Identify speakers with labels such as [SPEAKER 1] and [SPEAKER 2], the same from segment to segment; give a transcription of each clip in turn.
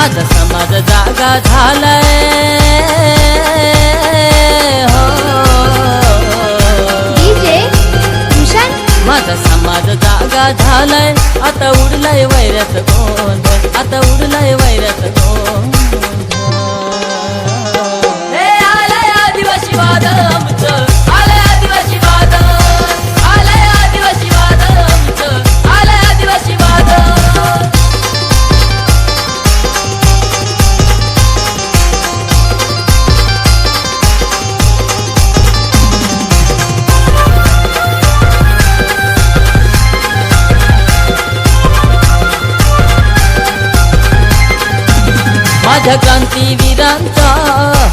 [SPEAKER 1] माझा समाज जागा झालाय हो
[SPEAKER 2] डीजे भूषण
[SPEAKER 1] माझा समाज जागा झालाय आता उडलाय वैऱ्यात गोंधळ आता उडलाय वैऱ्यात गोंधळ हे आलंय आदिवासी वाद आमचं आलंय आदिवासी वाद आलंय आदिवासी वाद आमचं आलंय आदिवासी वाद माझ्या क्रांतीवीरांचा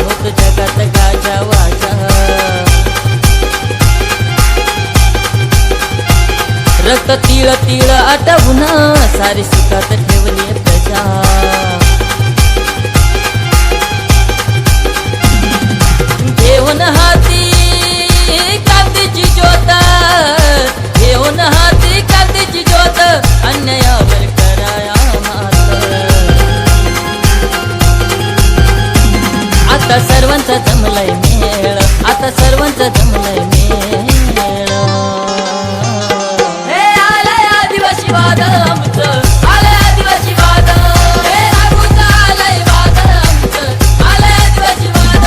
[SPEAKER 1] होत जगात गाजावाजा रक्त तिळ तिळ आटवून सारी सुखात ठेवली प्रजा घेऊन हाती क्रांतीची ज्योत घेऊन हाती क्रांतीची ज्योत अन्यायावर कराया आता सर्वांचा जमलाय मेळ आता सर्वांचा जमलाय मेळ हे आलंय आदिवासी वाद आमचं आलंय आदिवासी वाद हे राघूचं आलंय वाद आमचं आलंय आदिवासी वाद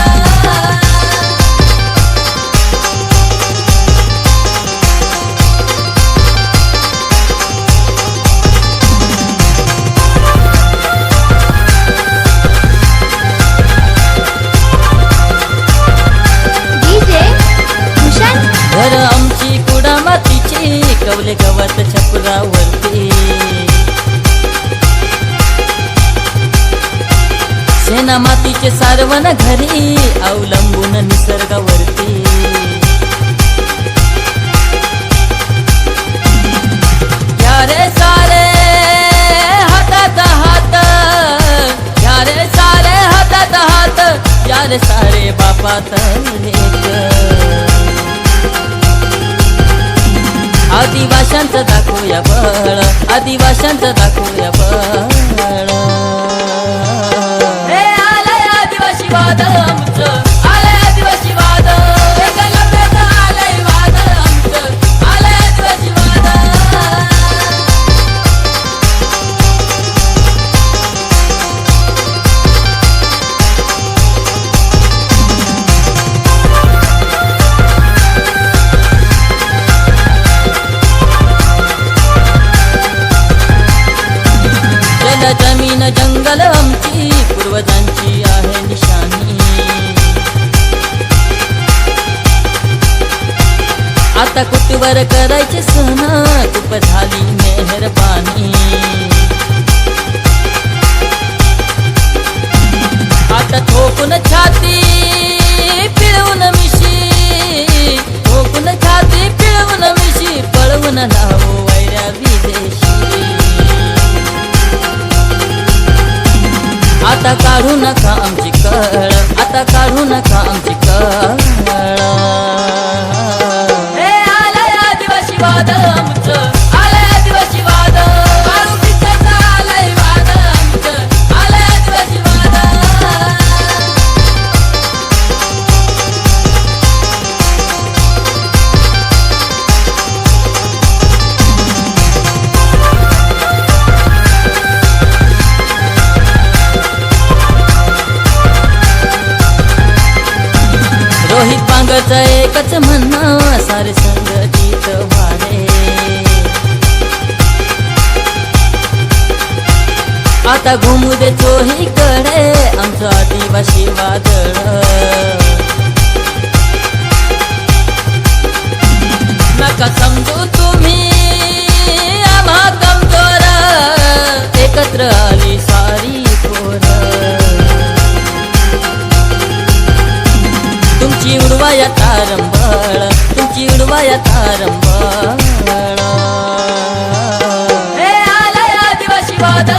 [SPEAKER 1] घर आमची कुडा मातीची कवले गवत छपरावरती सेना मातीचे सारवण घरी अवलंबून निसर्गावरती यारे सारे हातात हात यारे सारे हातात हात यारे सारे बापात आदिवाशांचं दाखवूया बळ आदिवाशांचं दाखवूया बळ हे आलंय आदिवासी वाद आमचं आलंय आदिवासी वाद एकलव्याचं आलंय वाद आमचं आलंय आदिवासी वाद जमीन जंगल आमची पूर्वजांची आहे निशाणी आता कुटीवर करायचे सण खूप झाली मेहरबानी आता ठोकून छाती पिळवून मिशी ठोकून छाती पिळवून मिशी पळवून लावू वैऱ्या विदेशी आता काढू नका आमची कळ आता काढू नका आमची कळ हे आलंय आदिवासी वाद आमचं आलंय आदिवासी वाद आरोपीचं आलंय वाद आमचं आलंय आदिवासी वाद रोहित बांगरचं एकच म्हणणं सारे संगतीत वाढे आता घुमू दे चोहीकडे आमचं आदिवासी वादळ नका समजू तुम्ही आम्हा कमजोर एकत्र आली सारी पोरं तुमची उडवाया तारंबळ तुमची उडवाया तारंबळ हे आलंय आदिवासी वाद